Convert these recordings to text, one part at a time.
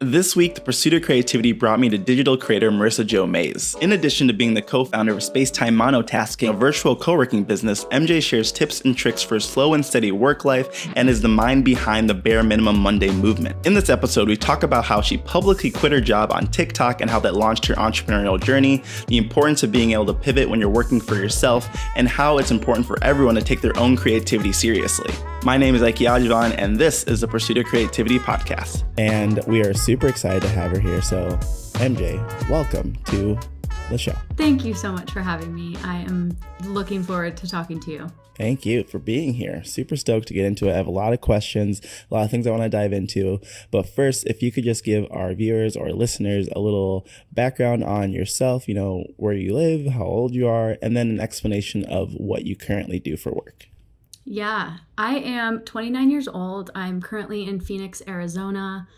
This week, the pursuit of creativity brought me to digital creator Marisa Jo Mayes. In addition to being the co-founder of Spacetime Monotasking, a virtual co-working business, MJ shares tips and tricks for slow and steady work life and is the mind behind the Bare Minimum Monday movement. In this episode, we talk about how she publicly quit her job on TikTok and how that launched her entrepreneurial journey, the importance of being able to pivot when you're working for yourself, and how it's important for everyone to take their own creativity seriously. My name is Ikey, and this is the Pursuit of Creativity podcast. And we are super excited to have her here. So, MJ, welcome to the show. Thank you so much for having me. I am looking forward to talking to you. Thank you for being here. Super stoked to get into it. I have a lot of questions, a lot of things I want to dive into. But first, if you could just give our viewers or listeners a little background on yourself, where you live, how old you are, and then an explanation of what you currently do for work. Yeah, I am 29 years old. I'm currently in Phoenix, Arizona.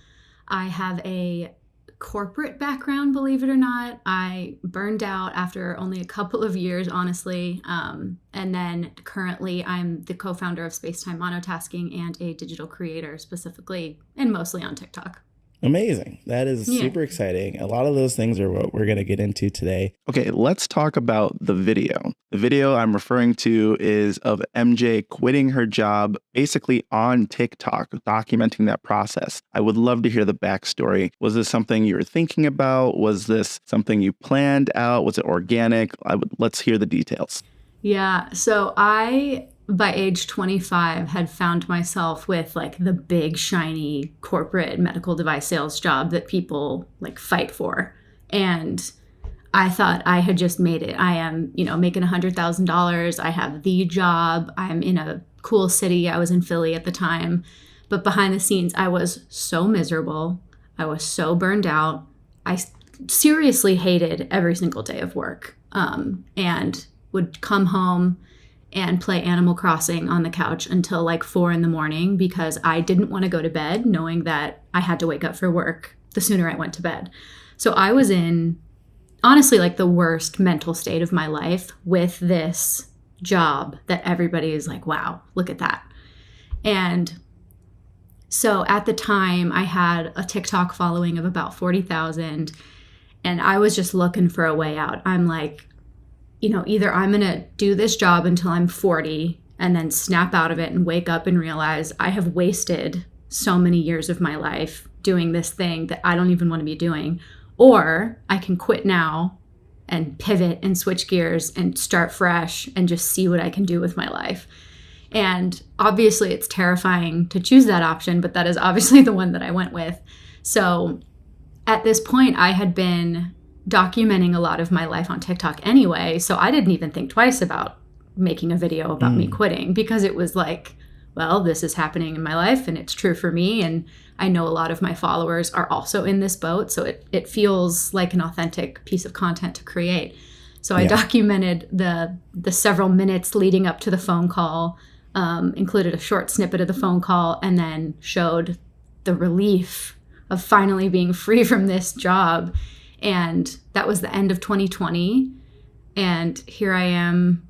I have a corporate background, believe it or not. I burned out after only a couple of years, honestly. And then currently I'm the co-founder of Spacetime Monotasking and a digital creator specifically and mostly on TikTok. Amazing. That is super exciting. A lot of those things are what we're going to get into today. Okay, let's talk about the video. The video I'm referring to is of MJ quitting her job basically on TikTok, documenting that process. I would love to hear the backstory. Was this something you were thinking about? Was this something you planned out? Was it organic? Let's hear the details. Yeah, so I, by age 25, had found myself with like the big, shiny corporate medical device sales job that people like fight for. And I thought I had just made it. I am, making $100,000. I have the job. I'm in a cool city. I was in Philly at the time. But behind the scenes, I was so miserable. I was so burned out. I seriously hated every single day of work. And would come home and play Animal Crossing on the couch until like 4 a.m. because I didn't want to go to bed knowing that I had to wake up for work the sooner I went to bed. So I was in, honestly, like the worst mental state of my life with this job that everybody is like, wow, look at that. And so at the time I had a TikTok following of about 40,000 and I was just looking for a way out. I'm like, either I'm going to do this job until I'm 40 and then snap out of it and wake up and realize I have wasted so many years of my life doing this thing that I don't even want to be doing. Or I can quit now and pivot and switch gears and start fresh and just see what I can do with my life. And obviously it's terrifying to choose that option, but that is obviously the one that I went with. So at this point, I had been documenting a lot of my life on TikTok anyway. So I didn't even think twice about making a video about me quitting because it was like, well, this is happening in my life and it's true for me. And I know a lot of my followers are also in this boat. So it feels like an authentic piece of content to create. So I documented the several minutes leading up to the phone call, included a short snippet of the phone call, and then showed the relief of finally being free from this job. And that was the end of 2020. And here I am,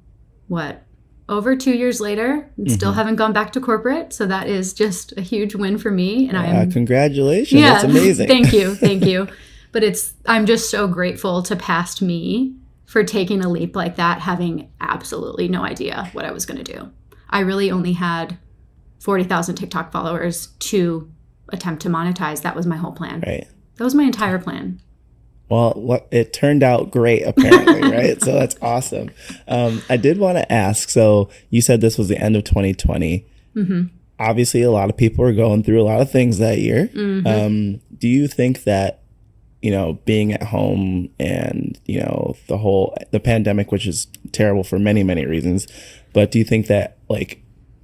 over 2 years later, and still haven't gone back to corporate. So that is just a huge win for me. And congratulations. That's amazing. Thank you. But I'm just so grateful to past me for taking a leap like that, having absolutely no idea what I was going to do. I really only had 40,000 TikTok followers to attempt to monetize. That was my whole plan. Right. That was my entire plan. Well, it turned out great, apparently, right? So that's awesome. I did want to ask, so you said this was the end of 2020. Mm-hmm. Obviously, a lot of people were going through a lot of things that year. Mm-hmm. Do you think that, being at home and, the pandemic, which is terrible for many, many reasons, but do you think that,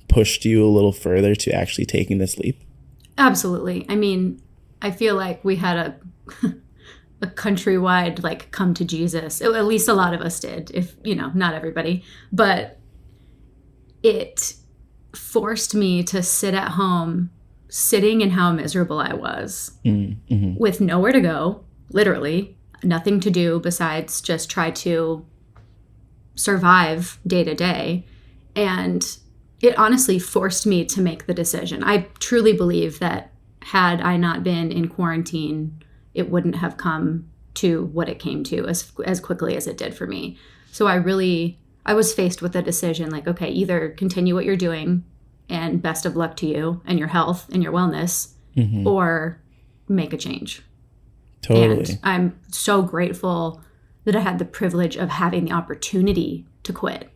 pushed you a little further to actually taking this leap? Absolutely. I mean, I feel like we had a countrywide come to Jesus. At least a lot of us did, if not everybody, but it forced me to sit at home sitting in how miserable I was with nowhere to go, literally nothing to do besides just try to survive day to day. And it honestly forced me to make the decision. I truly believe that had I not been in quarantine, it wouldn't have come to what it came to as quickly as it did for me. So I was faced with a decision like, okay, either continue what you're doing and best of luck to you and your health and your wellness, or make a change. Totally. And I'm so grateful that I had the privilege of having the opportunity to quit,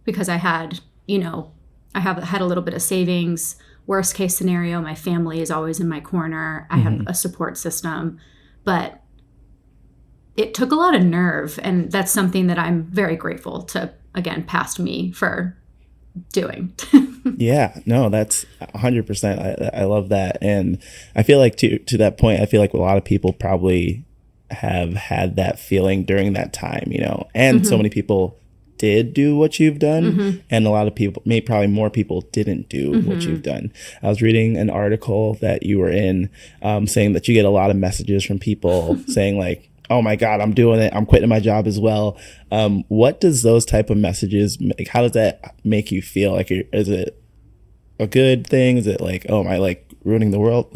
because I had, I had a little bit of savings. Worst case scenario, my family is always in my corner. I have a support system, but it took a lot of nerve. And that's something that I'm very grateful to, again, past me for doing. Yeah, no, that's 100%. I love that. And I feel like to that point, I feel like a lot of people probably have had that feeling during that time, and so many people did do what you've done, and a lot of people, maybe probably more people didn't do what you've done. I was reading an article that you were in, saying that you get a lot of messages from people saying like, oh my God, I'm doing it. I'm quitting my job as well. What does those type of messages, like, how does that make you feel? Like, is it a good thing? Is it like, oh, am I like ruining the world?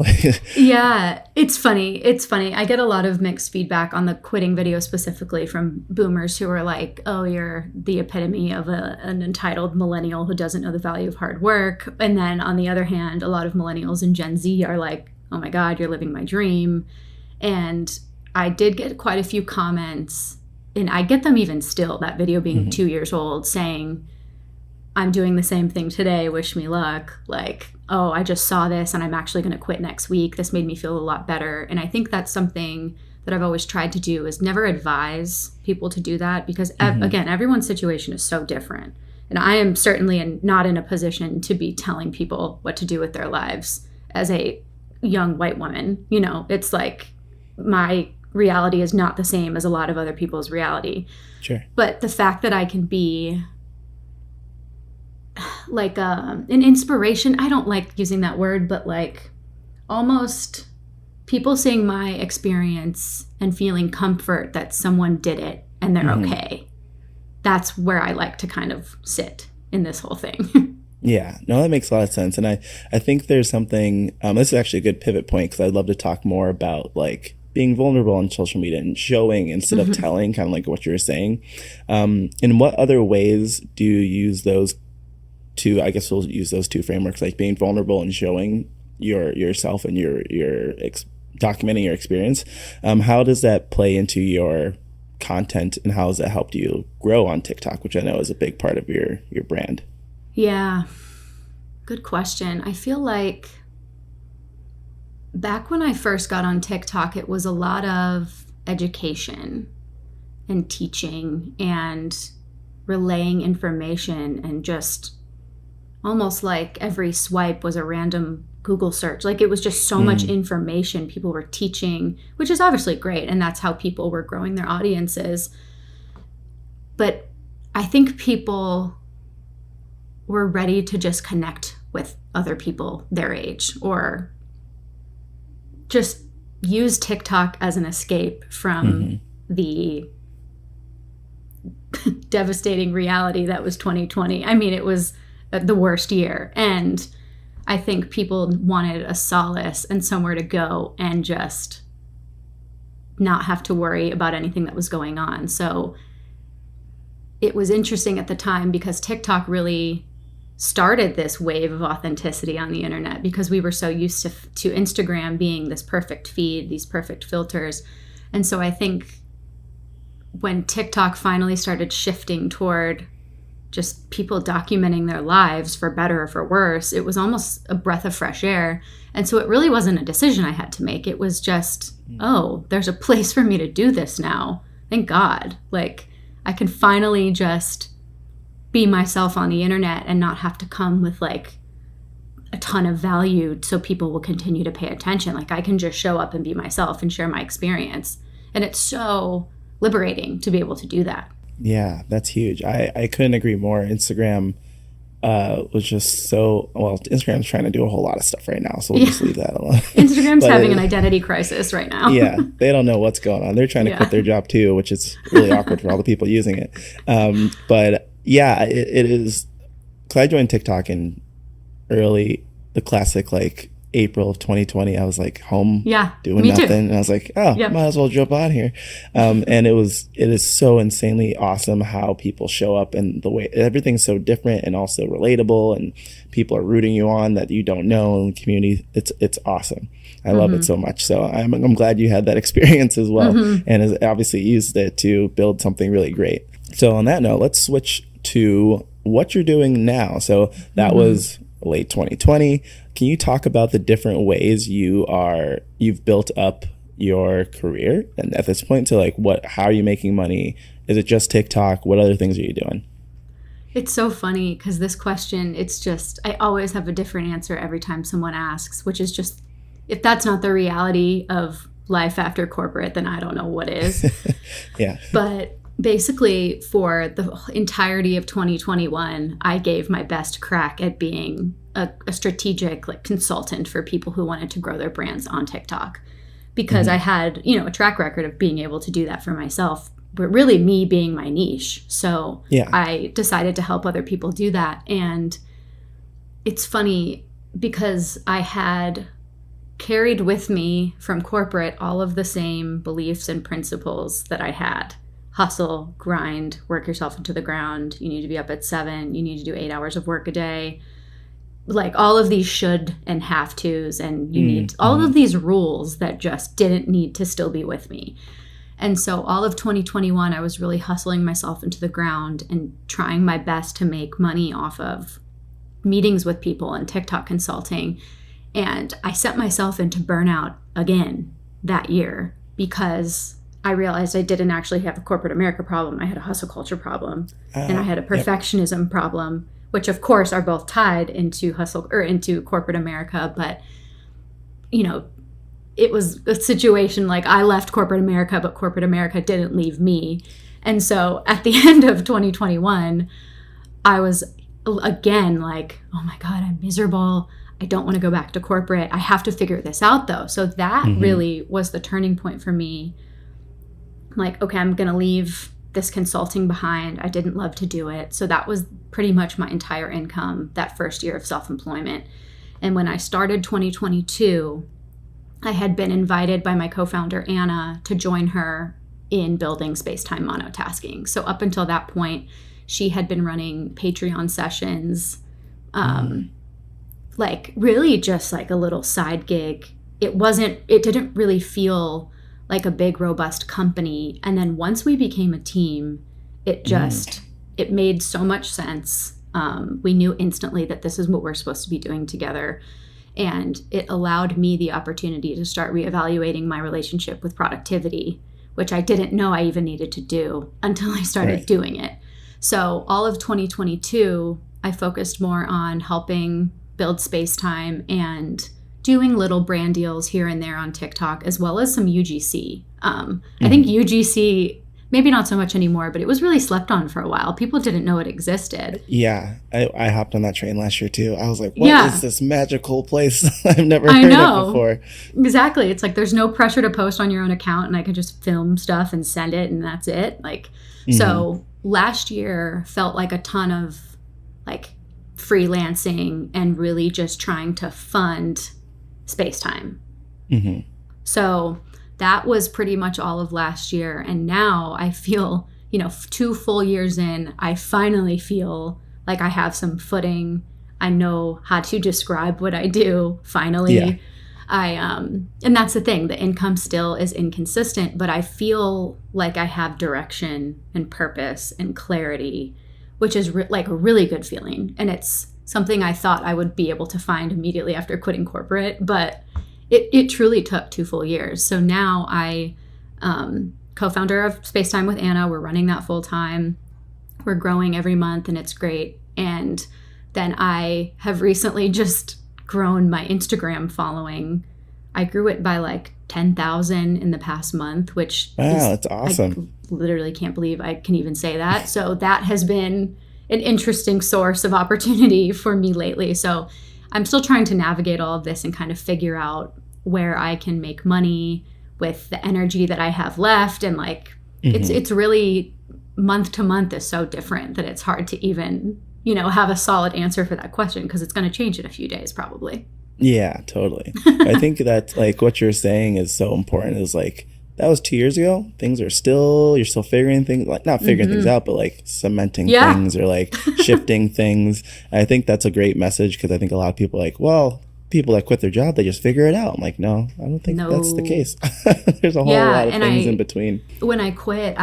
Yeah, it's funny. I get a lot of mixed feedback on the quitting video, specifically from boomers who are like, oh, you're the epitome of an entitled millennial who doesn't know the value of hard work. And then on the other hand, a lot of millennials and Gen Z are like, oh my God, you're living my dream. And I did get quite a few comments, and I get them even still, that video being 2 years old, saying, I'm doing the same thing today, wish me luck. Like, oh, I just saw this and I'm actually going to quit next week. This made me feel a lot better. And I think that's something that I've always tried to do, is never advise people to do that, because again, everyone's situation is so different. And I am certainly not in a position to be telling people what to do with their lives as a young white woman. It's like my reality is not the same as a lot of other people's reality. Sure. But the fact that I can be like an inspiration, I don't like using that word, but like almost people seeing my experience and feeling comfort that someone did it and they're okay. That's where I like to kind of sit in this whole thing. Yeah, no, that makes a lot of sense. And I think there's something, this is actually a good pivot point, because I'd love to talk more about like being vulnerable on social media and showing instead of telling, kind of like what you were saying. In what other ways do you use those two? I guess we'll use those two frameworks, like being vulnerable and showing yourself and your documenting your experience. How does that play into your content, and how has that helped you grow on TikTok, which I know is a big part of your brand? Yeah, good question. I feel like back when I first got on TikTok, it was a lot of education and teaching and relaying information, and just almost like every swipe was a random Google search. Like, it was just so much information people were teaching, which is obviously great, and that's how people were growing their audiences. But I think people were ready to just connect with other people their age, or just use TikTok as an escape from the devastating reality that was 2020. I mean, it was the worst year. And I think people wanted a solace and somewhere to go and just not have to worry about anything that was going on. So it was interesting at the time, because TikTok really started this wave of authenticity on the internet, because we were so used to Instagram being this perfect feed, these perfect filters. And so I think when TikTok finally started shifting toward just people documenting their lives, for better or for worse, it was almost a breath of fresh air. And so it really wasn't a decision I had to make. It was just, oh, there's a place for me to do this now. Thank God. Like, I can finally just be myself on the internet and not have to come with like a ton of value so people will continue to pay attention. Like, I can just show up and be myself and share my experience. And it's so liberating to be able to do that. Yeah, that's huge. I couldn't agree more. Instagram was just so, well, Instagram's trying to do a whole lot of stuff right now, so we'll just leave that alone. Instagram's having an identity crisis right now. Yeah, they don't know what's going on. They're trying to quit their job too, which is really awkward for all the people using it. But yeah, it is, because I joined TikTok in the classic, like, April of 2020, I was like home doing me nothing. too. And I was like, oh, might as well jump on here. And it is so insanely awesome how people show up, and the way everything's so different and also relatable, and people are rooting you on that you don't know in the community. It's awesome. I love it so much. So I'm glad you had that experience as well, and has obviously used it to build something really great. So on that note, let's switch to what you're doing now. So that was late 2020. Can you talk about the different ways you've built up your career and at this point? So like how are you making money? Is it just TikTok? What other things are you doing? It's so funny because this question, I always have a different answer every time someone asks, which is just, if that's not the reality of life after corporate, then I don't know what is. Yeah. But basically, for the entirety of 2021, I gave my best crack at being a strategic consultant for people who wanted to grow their brands on TikTok, because I had, a track record of being able to do that for myself, but really me being my niche. So I decided to help other people do that. And it's funny because I had carried with me from corporate all of the same beliefs and principles that I had. Hustle, grind, work yourself into the ground. You need to be up at 7. You need to do 8 hours of work a day. Like all of these should and have tos, and you need all of these rules that just didn't need to still be with me. And so all of 2021, I was really hustling myself into the ground and trying my best to make money off of meetings with people and TikTok consulting. And I set myself into burnout again that year because I realized I didn't actually have a corporate America problem. I had a hustle culture problem, and I had a perfectionism problem, which of course are both tied into hustle or into corporate America. But, it was a situation like I left corporate America, but corporate America didn't leave me. And so at the end of 2021, I was again like, oh my God, I'm miserable. I don't want to go back to corporate. I have to figure this out though. So that really was the turning point for me. Like, okay, I'm going to leave this consulting behind. I didn't love to do it. So that was pretty much my entire income that first year of self-employment. And when I started 2022, I had been invited by my co-founder, Anna, to join her in building space-time monotasking. So up until that point, she had been running Patreon sessions, like really just like a little side gig. It didn't really feel like a big, robust company. And then once we became a team, it made so much sense. We knew instantly that this is what we're supposed to be doing together. And it allowed me the opportunity to start reevaluating my relationship with productivity, which I didn't know I even needed to do until I started doing it. So all of 2022, I focused more on helping build space time and doing little brand deals here and there on TikTok, as well as some UGC. I think UGC, maybe not so much anymore, but it was really slept on for a while. People didn't know it existed. Yeah, I hopped on that train last year too. I was like, what is this magical place I've never heard of before? Exactly. It's like there's no pressure to post on your own account, and I could just film stuff and send it, and that's it. So last year felt like a ton of freelancing and really just trying to fund space time. So that was pretty much all of last year. And now I feel, 2 full years in, I finally feel like I have some footing. I know how to describe what I do, finally. And that's the thing. The income still is inconsistent, but I feel like I have direction and purpose and clarity, which is a really good feeling. And it's something I thought I would be able to find immediately after quitting corporate, but it truly took 2 full years. So now I, co-founder of Spacetime with Anna, we're running that full time. We're growing every month and it's great. And then I have recently just grown my Instagram following. I grew it by 10,000 in the past month, which that's awesome. I literally can't believe I can even say that. So that has been an interesting source of opportunity for me lately. So I'm still trying to navigate all of this and kind of figure out where I can make money with the energy that I have left. And it's really, month to month is so different that it's hard to even, have a solid answer for that question, because it's going to change in a few days probably. Yeah, totally. I think that like what you're saying is so important is like that was 2 years ago. Things are still, you're still figuring things, like not figuring things out, but like cementing Yeah. things or like shifting things. And I think that's a great message because I think a lot of people are like, well, people that quit their job, they just figure it out. I'm like, no, I don't think that's the No. case. There's a whole Yeah, lot of and things in between. when I quit,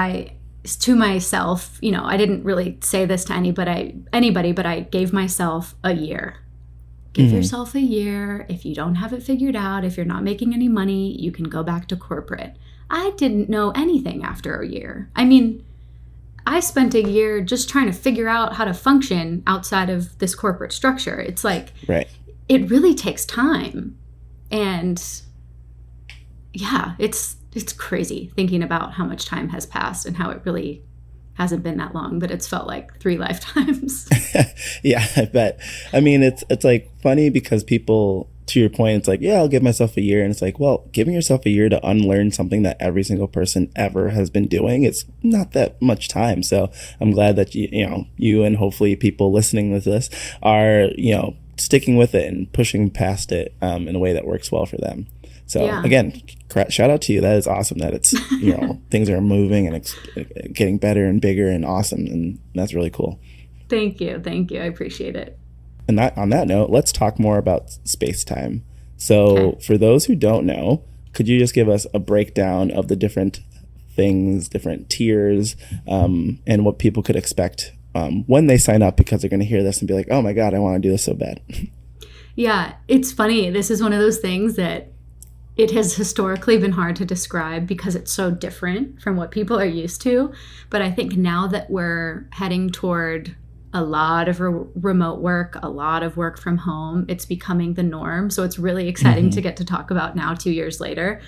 to myself, I didn't really say this to anybody, but I gave myself a year. Give yourself a year. If you don't have it figured out, if you're not making any money, you can go back to corporate. I didn't know anything after a year. I mean, I spent a year just trying to figure out how to function outside of this corporate structure. It's like, Right. it really takes time. And yeah, it's crazy thinking about how much time has passed and how it really hasn't been that long, but it's felt like 3 lifetimes. Yeah, I bet. I mean, it's like funny because people, to your point, it's like, yeah, I'll give myself a year. And it's like, well, giving yourself a year to unlearn something that every single person ever has been doing, it's not that much time. So I'm glad that you and hopefully people listening to this are, sticking with it and pushing past it in a way that works well for them. So Yeah. again, shout out to you. That is awesome that it's, things are moving and it's getting better and bigger and awesome. And that's really cool. Thank you. I appreciate it. And on that note, let's talk more about space-time. So for those who don't know, could you just give us a breakdown of the different things, different tiers, and what people could expect when they sign up, because they're going to hear this and be like, oh my God, I want to do this so bad. Yeah, it's funny. This is one of those things that it has historically been hard to describe because it's so different from what people are used to. But I think now that we're heading toward a lot of remote work, a lot of work from home, it's becoming the norm. So it's really exciting to get to talk about now 2 years later.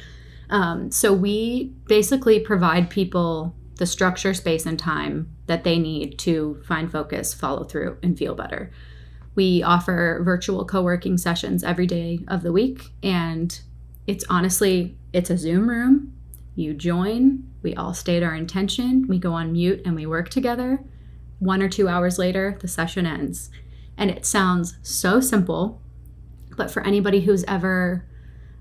So we basically provide people the structure, space, and time that they need to find focus, follow through, and feel better. We offer virtual co-working sessions every day of the week, and it's a Zoom room. You join, we all state our intention, we go on mute, and we work together. 1 or 2 hours later, the session ends. And it sounds so simple, but for anybody who's ever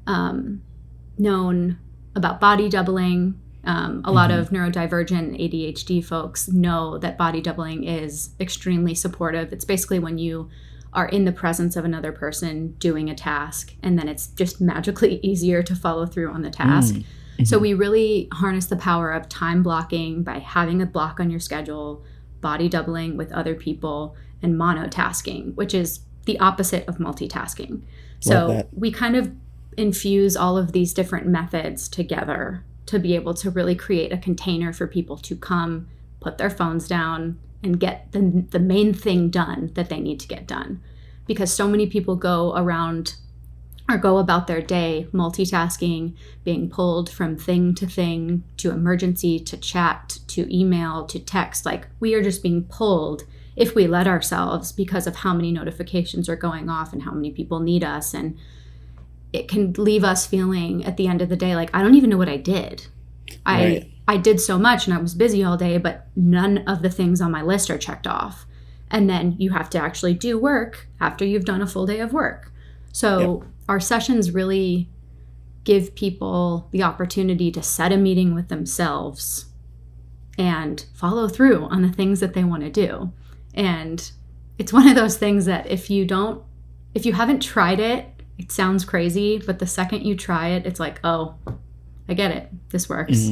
known about body doubling, a lot of neurodivergent and ADHD folks know that body doubling is extremely supportive. It's basically when you are in the presence of another person doing a task, and then it's just magically easier to follow through on the task. So we really harness the power of time blocking by having a block on your schedule, body doubling with other people, and monotasking, which is the opposite of multitasking. So we kind of infuse all of these different methods together to be able to really create a container for people to come, put their phones down, and get the main thing done that they need to get done. Because so many people go around or go about their day multitasking, being pulled from thing to thing, to emergency, to chat, to email, to text. Like, we are just being pulled if we let ourselves because of how many notifications are going off and how many people need us. And it can leave us feeling at the end of the day like, I don't even know what I did. Right. I did so much and I was busy all day, but none of the things on my list are checked off. And then you have to actually do work after you've done a full day of work. So our sessions really give people the opportunity to set a meeting with themselves and follow through on the things that they want to do. And it's one of those things that if you haven't tried it, it sounds crazy, but the second you try it, it's like, oh, I get it. This works.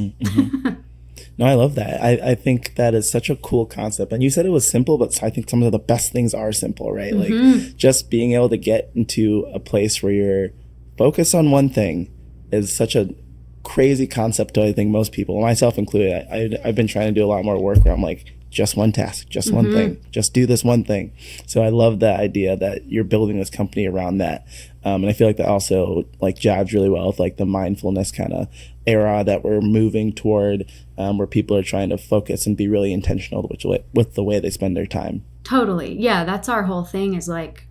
No, I love that. I think that is such a cool concept. And you said it was simple, but I think some of the best things are simple, right? Like just being able to get into a place where you're focused on one thing is such a crazy concept to I think most people, myself included. I've been trying to do a lot more work where I'm like, just one task, just one thing, just do this one thing. So I love the idea that you're building this company around that. And I feel like that also like jibes really well with like the mindfulness kind of era that we're moving toward, where people are trying to focus and be really intentional with the way they spend their time. Totally. Yeah, that's our whole thing is like,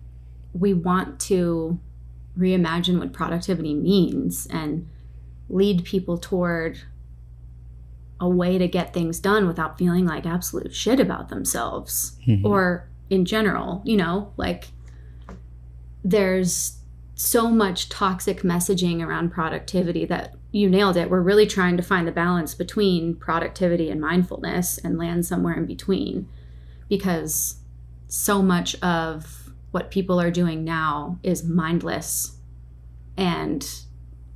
we want to reimagine what productivity means and lead people toward a way to get things done without feeling like absolute shit about themselves or in general, like there's so much toxic messaging around productivity that you nailed it. We're really trying to find the balance between productivity and mindfulness and land somewhere in between, because so much of what people are doing now is mindless, and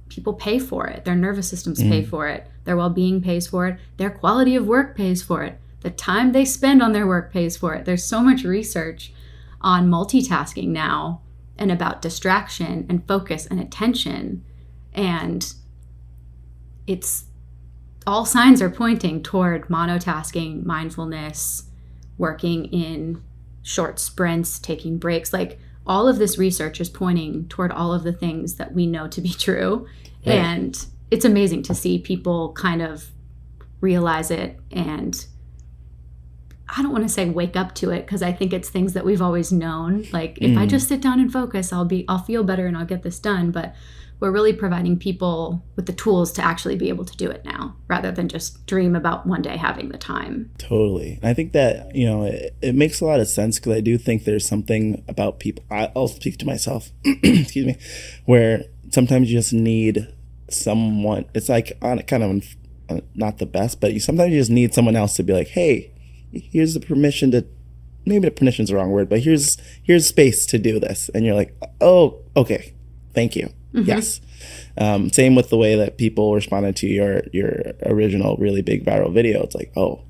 people pay for it. Their nervous systems pay for it. Their well-being pays for it. Their quality of work pays for it. The time they spend on their work pays for it. There's so much research on multitasking now and about distraction and focus and attention. And it's all signs are pointing toward monotasking, mindfulness, working in short sprints, taking breaks. Like, all of this research is pointing toward all of the things that we know to be true. Right. And it's amazing to see people kind of realize it, and I don't want to say wake up to it, because I think it's things that we've always known. Like, if I just sit down and focus, I'll feel better and I'll get this done. But we're really providing people with the tools to actually be able to do it now, rather than just dream about one day having the time. Totally. I think that, it makes a lot of sense, because I do think there's something about people. I'll speak to myself, excuse me, where sometimes you just need someone. It's like kind of not the best, but sometimes you just need someone else to be like, hey, here's the permission to, maybe the permission's the wrong word, but here's space to do this. And you're like, oh, okay, thank you. Mm-hmm. Yes. Same with the way that people responded to your original really big viral video. It's like, oh,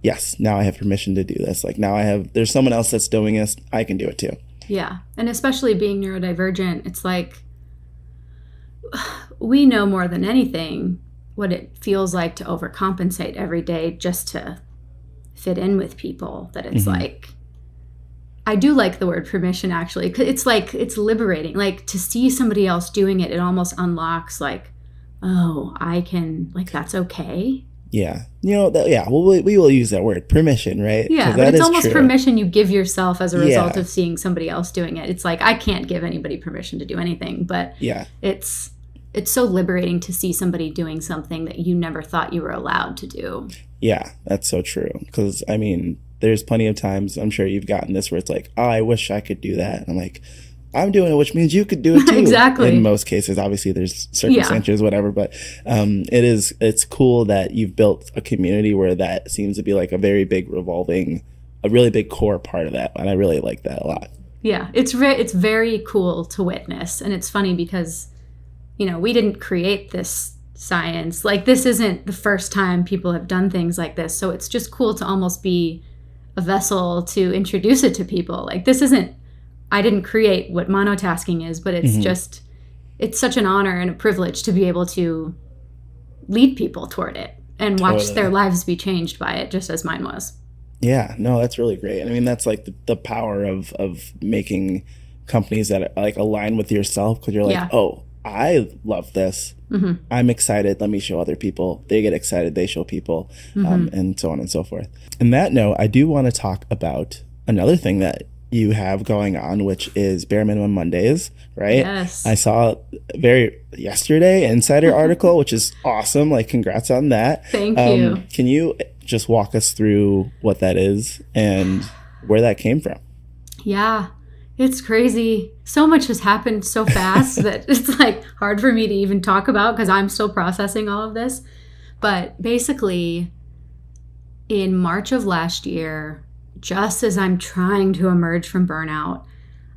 yes, now I have permission to do this. Like, now there's someone else that's doing this. I can do it too. Yeah. And especially being neurodivergent, it's like, we know more than anything what it feels like to overcompensate every day just to fit in with people. That it's like, I do like the word permission, actually. It's like, it's liberating. Like, to see somebody else doing it, it almost unlocks like, oh, I can, like, that's okay. Yeah. Well, we will use that word, permission, right? Yeah, but it's almost true. Permission you give yourself as a result of seeing somebody else doing it. It's like, I can't give anybody permission to do anything, but it's so liberating to see somebody doing something that you never thought you were allowed to do. Yeah, that's so true. Because, I mean, there's plenty of times, I'm sure you've gotten this, where it's like, oh, I wish I could do that. And I'm like, I'm doing it, which means you could do it too. Exactly. In most cases, obviously there's circumstances, whatever, but it's cool that you've built a community where that seems to be like a very big a really big core part of that. And I really like that a lot. Yeah, it's very cool to witness. And it's funny because, we didn't create this science. Like, this isn't the first time people have done things like this. So it's just cool to almost be a vessel to introduce it to people. Like, I didn't create what monotasking is, but it's just, it's such an honor and a privilege to be able to lead people toward it and watch their lives be changed by it, just as mine was. Yeah, no, that's really great. I mean, that's like the power of making companies that like align with yourself, because you're like, oh, I love this. I'm excited. Let me show other people. They get excited. They show people, and so on and so forth. On that note, I do want to talk about another thing that you have going on, which is Bare Minimum Mondays, right? Yes. I saw yesterday Insider article, which is awesome. Like, congrats on that. Thank you. Can you just walk us through what that is and where that came from? Yeah. It's crazy. So much has happened so fast that it's like hard for me to even talk about, because I'm still processing all of this. But basically, in March of last year, just as I'm trying to emerge from burnout,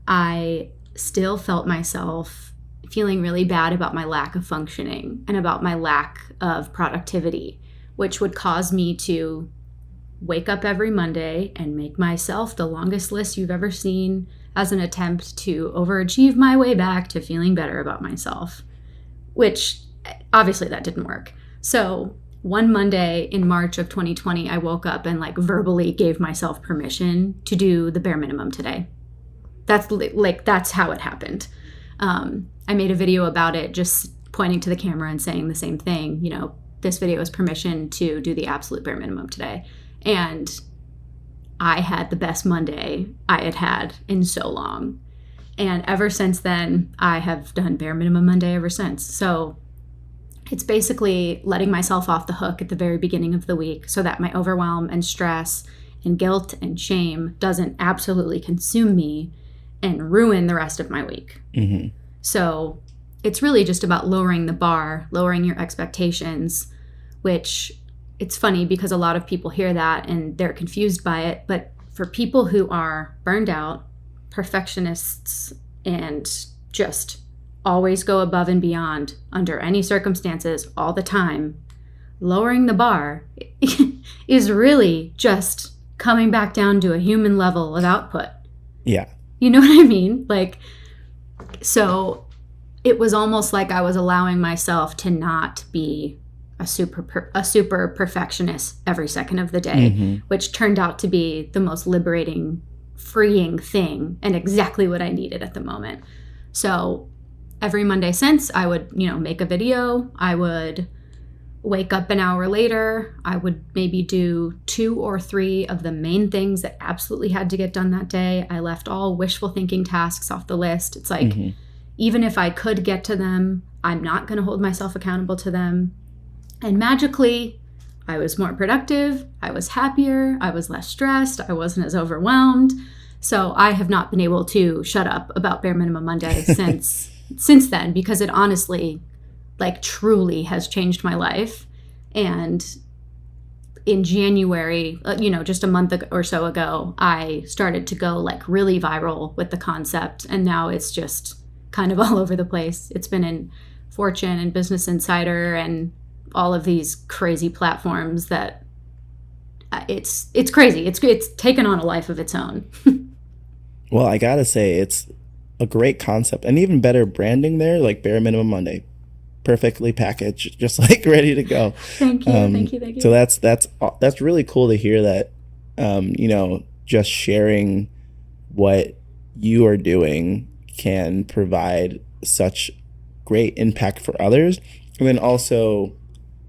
I still felt myself feeling really bad about my lack of functioning and about my lack of productivity, which would cause me to wake up every Monday and make myself the longest list you've ever seen, as an attempt to overachieve my way back to feeling better about myself, which obviously that didn't work. So one Monday in March of 2020, I woke up and like verbally gave myself permission to do the bare minimum today. That's how it happened. I made a video about it, just pointing to the camera and saying the same thing. This video is permission to do the absolute bare minimum today. And I had the best Monday I had had in so long. And ever since then, I have done Bare Minimum Monday ever since. So it's basically letting myself off the hook at the very beginning of the week so that my overwhelm and stress and guilt and shame doesn't absolutely consume me and ruin the rest of my week. So it's really just about lowering the bar, lowering your expectations, which it's funny because a lot of people hear that and they're confused by it. But for people who are burned out, perfectionists, and just always go above and beyond under any circumstances all the time, lowering the bar is really just coming back down to a human level of output. Yeah. You know what I mean? Like, so it was almost like I was allowing myself to not be a super perfectionist every second of the day, which turned out to be the most liberating, freeing thing and exactly what I needed at the moment. So every Monday since, I would, make a video. I would wake up an hour later. I would maybe do 2 or 3 of the main things that absolutely had to get done that day. I left all wishful thinking tasks off the list. It's like, even if I could get to them, I'm not going to hold myself accountable to them. And magically, I was more productive. I was happier. I was less stressed. I wasn't as overwhelmed. So I have not been able to shut up about Bare Minimum Monday since then, because it honestly, truly has changed my life. And in January, just a month or so ago, I started to go really viral with the concept. And now it's just kind of all over the place. It's been in Fortune and Business Insider and all of these crazy platforms that it's crazy. It's taken on a life of its own. Well, I gotta say, it's a great concept, and even better branding there, like Bare Minimum Monday, perfectly packaged, just ready to go. Thank you. So that's really cool to hear that. Just sharing what you are doing can provide such great impact for others, and then also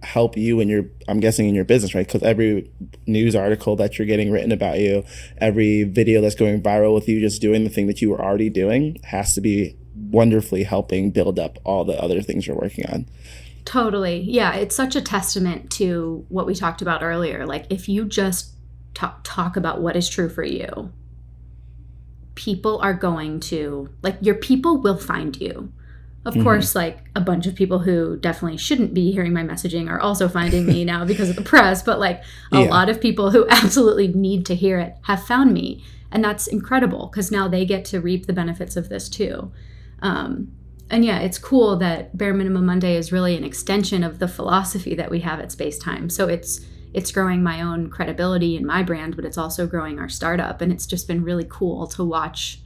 help you I'm guessing in your business, right? Because every news article that you're getting written about you, every video that's going viral with you just doing the thing that you were already doing has to be wonderfully helping build up all the other things you're working on. Totally. Yeah, it's such a testament to what we talked about earlier. If you just talk about what is true for you, people are going to, your people will find you. Of course, a bunch of people who definitely shouldn't be hearing my messaging are also finding me now because of the press. But a lot of people who absolutely need to hear it have found me. And that's incredible because now they get to reap the benefits of this too. And yeah, it's cool that Bare Minimum Monday is really an extension of the philosophy that we have at Spacetime. So it's growing my own credibility in my brand, but it's also growing our startup. And it's just been really cool to watch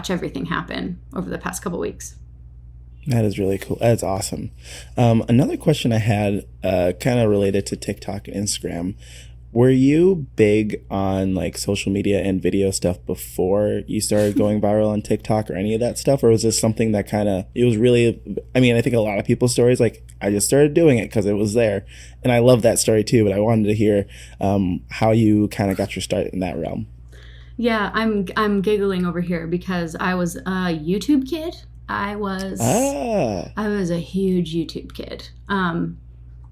everything happen over the past couple weeks. That is really cool. That's awesome. Another question I had kind of related to TikTok and Instagram. Were you big on social media and video stuff before you started going viral on TikTok or any of that stuff? Or was this something that it was really, I think a lot of people's stories, I just started doing it because it was there. And I love that story too, but I wanted to hear how you kind of got your start in that realm. Yeah, I'm giggling over here because I was a YouTube kid. I was a huge YouTube kid.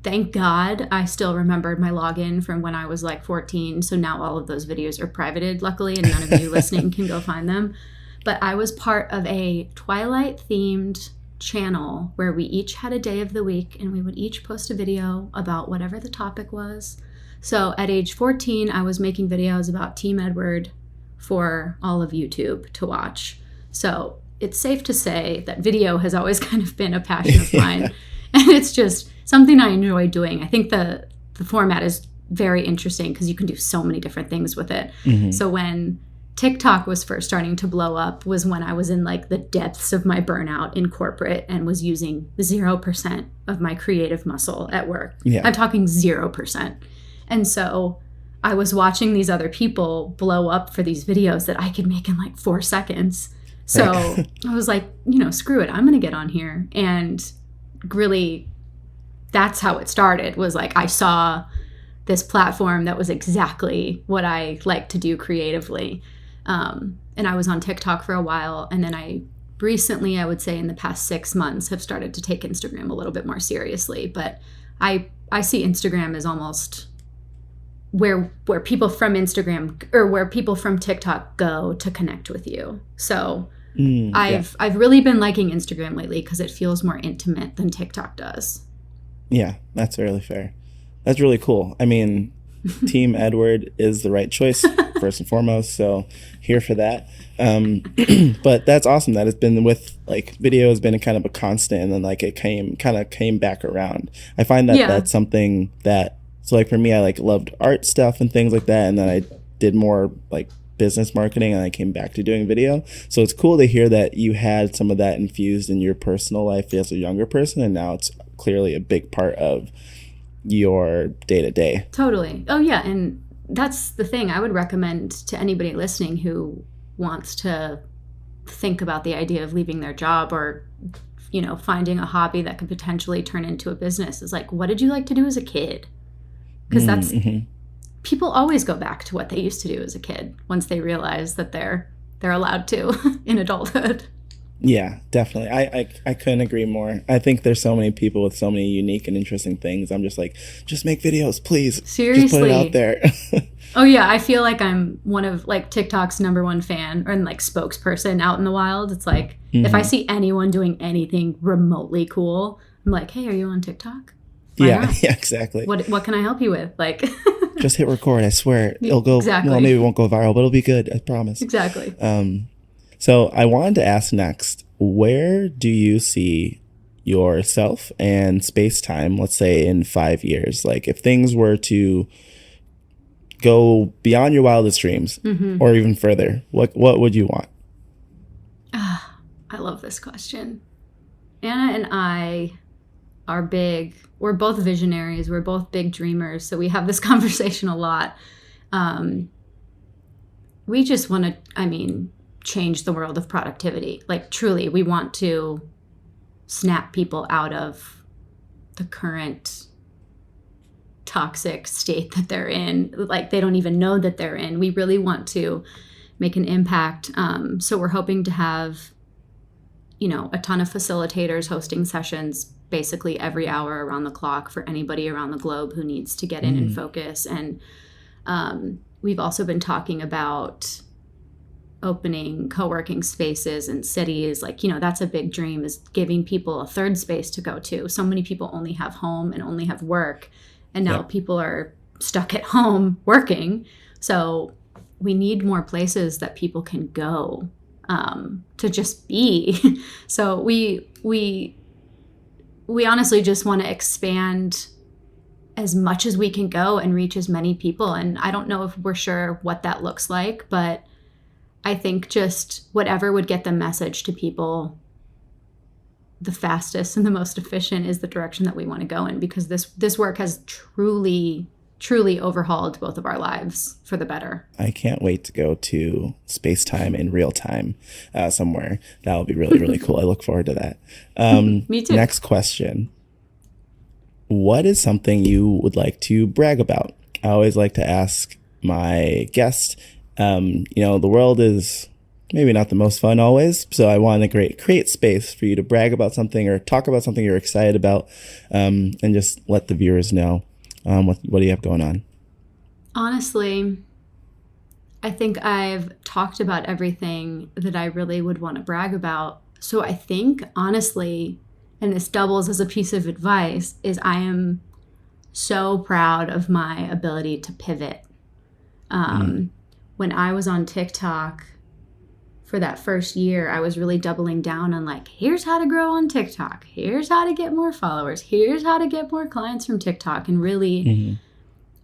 Thank God I still remembered my login from when I was 14. So now all of those videos are privated, luckily, and none of you listening can go find them. But I was part of a Twilight themed channel where we each had a day of the week and we would each post a video about whatever the topic was. So at age 14, I was making videos about Team Edward for all of YouTube to watch. So it's safe to say that video has always kind of been a passion of mine. And it's just something I enjoy doing. I think the format is very interesting because you can do so many different things with it. So when TikTok was first starting to blow up was when I was in the depths of my burnout in corporate and was using 0% of my creative muscle at work. Yeah. I'm talking 0%. And so I was watching these other people blow up for these videos that I could make in 4 seconds. So I was screw it. I'm going to get on here. And really, that's how it started, was I saw this platform that was exactly what I like to do creatively. And I was on TikTok for a while. And then I recently, I would say in the past 6 months, have started to take Instagram a little bit more seriously. But I see Instagram as almost where people from Instagram or where people from TikTok go to connect with you. So I've really been liking Instagram lately because it feels more intimate than TikTok does. Yeah, that's really fair. That's really cool. I mean, Team Edward is the right choice first and foremost. So here for that. But that's awesome that it's been with like video has been kind of a constant, and then like it came back around. I find that that's something that, so like for me, I like loved art stuff and things like that, and then I did more like business marketing, and I came back to doing video. So it's cool to hear that you had some of that infused in your personal life as a younger person, and now it's clearly a big part of your day-to-day. Totally. Oh yeah, and that's the thing I would recommend to anybody listening who wants to think about the idea of leaving their job or, you know, finding a hobby that could potentially turn into a business is like, what did you like to do as a kid? Because that's people always go back to what they used to do as a kid once they realize that they're allowed to in adulthood. Yeah, definitely. I couldn't agree more. I think there's so many people with so many unique and interesting things. I'm just like, just make videos, please. Seriously. Just put it out there. Oh yeah, I feel like I'm one of like TikTok's #1 fan or like spokesperson out in the wild. It's like if I see anyone doing anything remotely cool, I'm like, hey, are you on TikTok? Why not? Yeah, exactly. What can I help you with? Like just hit record, I swear. It'll go well, maybe it won't go viral, but it'll be good, I promise. Exactly. So I wanted to ask next, where do you see yourself and space-time, let's say in 5 years? Like if things were to go beyond your wildest dreams or even further, what would you want? I love this question. Anna and I are we're both visionaries. We're both big dreamers. So we have this conversation a lot. We just want to, change the world of productivity. Like truly, we want to snap people out of the current toxic state that they're in. Like they don't even know that they're in. We really want to make an impact. So we're hoping to have, a ton of facilitators hosting sessions basically every hour around the clock for anybody around the globe who needs to get in and focus. And we've also been talking about opening co-working spaces in cities. Like, that's a big dream, is giving people a third space to go to. So many people only have home and only have work. And now people are stuck at home working. So we need more places that people can go to just be. So we honestly just want to expand as much as we can go and reach as many people. And I don't know if we're sure what that looks like, but I think just whatever would get the message to people the fastest and the most efficient is the direction that we want to go in, because this work has truly overhauled both of our lives for the better. I can't wait to go to space-time in real time somewhere. That will be really, really cool. I look forward to that. Me too. Next question. What is something you would like to brag about? I always like to ask my guests, the world is maybe not the most fun always. So I want to create space for you to brag about something or talk about something you're excited about, and just let the viewers know what do you have going on. Honestly, I think I've talked about everything that I really would want to brag about. So I think, honestly, and this doubles as a piece of advice, is I am so proud of my ability to pivot. When I was on TikTok for that first year, I was really doubling down on like, here's how to grow on TikTok. Here's how to get more followers. Here's how to get more clients from TikTok. And really,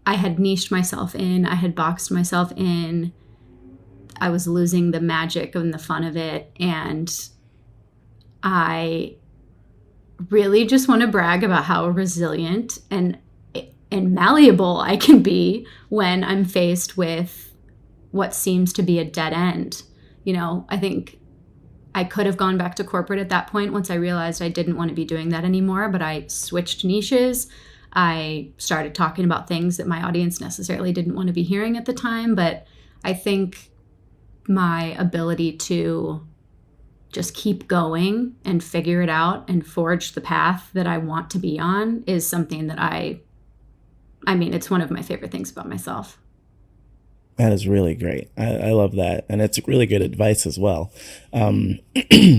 I had niched myself in. I had boxed myself in. I was losing the magic and the fun of it. And I really just want to brag about how resilient and malleable I can be when I'm faced with what seems to be a dead end. I think I could have gone back to corporate at that point once I realized I didn't want to be doing that anymore, but I switched niches. I started talking about things that my audience necessarily didn't want to be hearing at the time. But I think my ability to just keep going and figure it out and forge the path that I want to be on is something that it's one of my favorite things about myself. That is really great. I love that. And it's really good advice as well.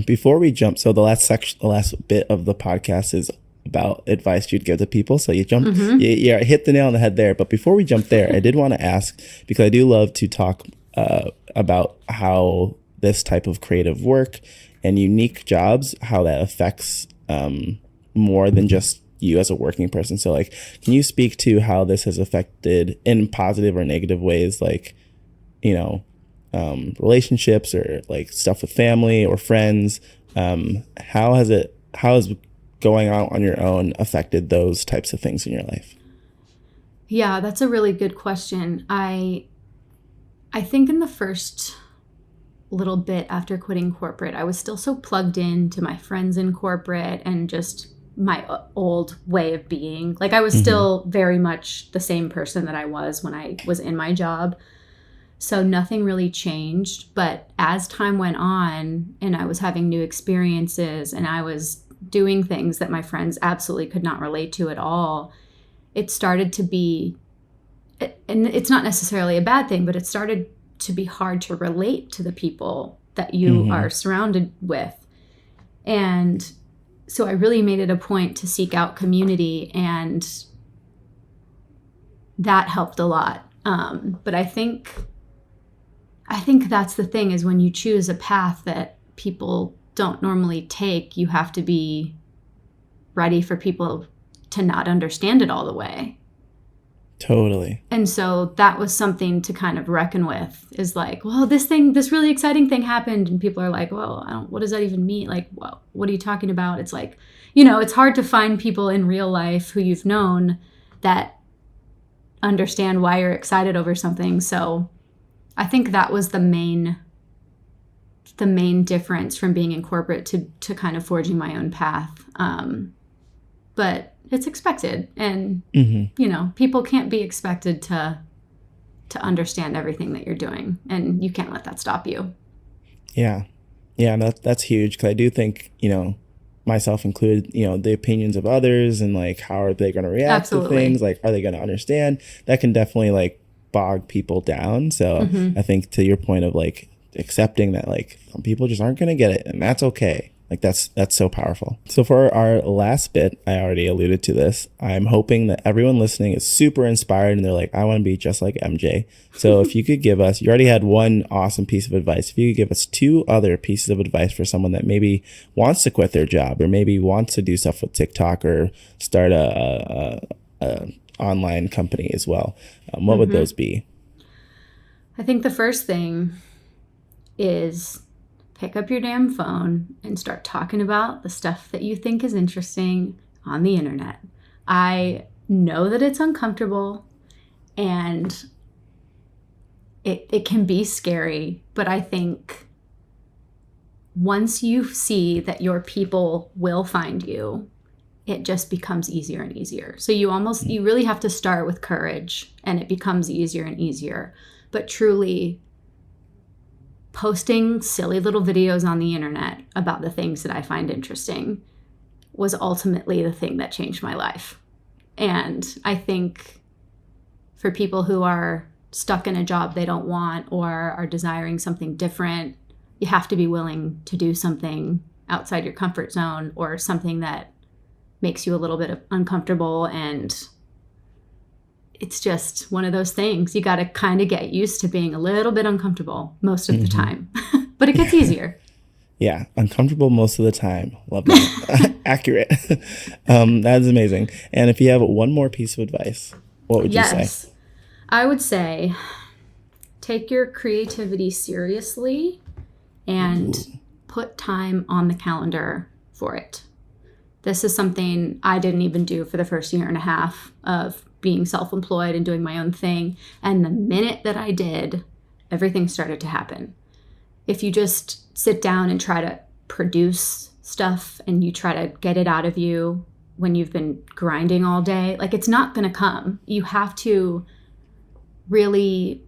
Before we jump, so the last bit of the podcast is about advice you'd give to people. So you hit the nail on the head there. But before we jump there, I did want to ask, because I do love to talk about how this type of creative work and unique jobs, how that affects more than just you as a working person. So like, can you speak to how this has affected in positive or negative ways, like, you know, relationships or like stuff with family or friends? How has going out on your own affected those types of things in your life? Yeah, that's a really good question. I think in the first little bit after quitting corporate, I was still so plugged in to my friends in corporate and just my old way of being. Like I was still very much the same person that I was when I was in my job. So nothing really changed. But as time went on and I was having new experiences and I was doing things that my friends absolutely could not relate to at all, it started to be, and it's not necessarily a bad thing, but it started to be hard to relate to the people that you are surrounded with. And so I really made it a point to seek out community, and that helped a lot. But I think that's the thing, is when you choose a path that people don't normally take, you have to be ready for people to not understand it all the way. Totally. And so that was something to kind of reckon with, is like, well, this really exciting thing happened. And people are like, well, what does that even mean? Like, well, what are you talking about? It's like, it's hard to find people in real life who you've known that understand why you're excited over something. So I think that was the main difference from being in corporate to kind of forging my own path. But it's expected, and people can't be expected to understand everything that you're doing, and you can't let that stop you. Yeah, that's huge, because I do think, myself included, the opinions of others and like how are they going to react to things, like are they going to understand, that can definitely like bog people down. So I think to your point of like accepting that like some people just aren't going to get it, and that's okay. Like that's so powerful. So for our last bit, I already alluded to this, I'm hoping that everyone listening is super inspired and they're like, I want to be just like MJ. So if you could give us, you already had one awesome piece of advice, if you could give us 2 other pieces of advice for someone that maybe wants to quit their job, or maybe wants to do stuff with TikTok or start a online company as well, what would those be? I think the first thing is pick up your damn phone and start talking about the stuff that you think is interesting on the internet. I know that it's uncomfortable and it can be scary, but I think once you see that your people will find you, it just becomes easier and easier. So you really have to start with courage, and it becomes easier and easier. But truly, posting silly little videos on the internet about the things that I find interesting was ultimately the thing that changed my life. And I think for people who are stuck in a job they don't want or are desiring something different, you have to be willing to do something outside your comfort zone, or something that makes you a little bit uncomfortable. And it's just one of those things. You got to kind of get used to being a little bit uncomfortable most of the time, but it gets easier. Yeah. Uncomfortable most of the time. Love that. Accurate. That is amazing. And if you have one more piece of advice, what would you say? I would say take your creativity seriously and put time on the calendar for it. This is something I didn't even do for the first year and a half of being self-employed and doing my own thing. And the minute that I did, everything started to happen. If you just sit down and try to produce stuff and you try to get it out of you when you've been grinding all day, like, it's not going to come. You have to really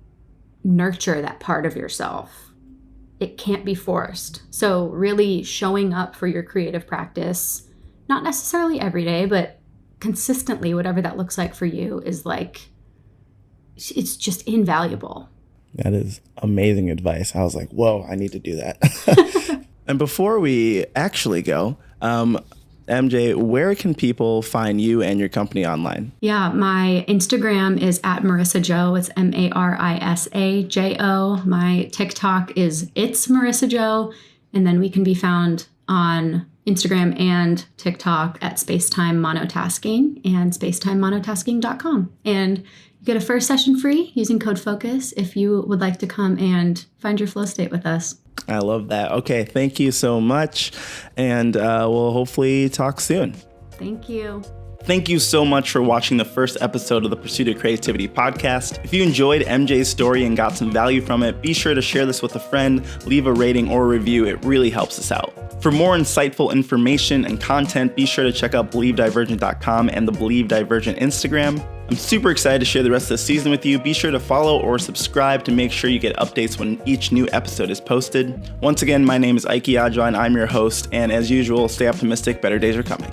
nurture that part of yourself. It can't be forced. So really showing up for your creative practice, not necessarily every day, but consistently, whatever that looks like for you, is like, it's just invaluable. That is amazing advice. I was like, whoa, I need to do that. And before we actually go, MJ, where can people find you and your company online? Yeah, my Instagram is at Marisa Jo. It's MarisaJo. My TikTok is It's Marisa Jo. And then we can be found on Instagram and TikTok at Spacetime Monotasking and spacetimemonotasking.com. And you get a first session free using code FOCUS if you would like to come and find your flow state with us. I love that. Okay, thank you so much. And we'll hopefully talk soon. Thank you. Thank you so much for watching the first episode of the Pursuit of Creativity podcast. If you enjoyed MJ's story and got some value from it, be sure to share this with a friend, leave a rating or a review. It really helps us out. For more insightful information and content, be sure to check out BelieveDivergent.com and the Believe Divergent Instagram. I'm super excited to share the rest of the season with you. Be sure to follow or subscribe to make sure you get updates when each new episode is posted. Once again, my name is Ikey and I'm your host. And as usual, stay optimistic, better days are coming.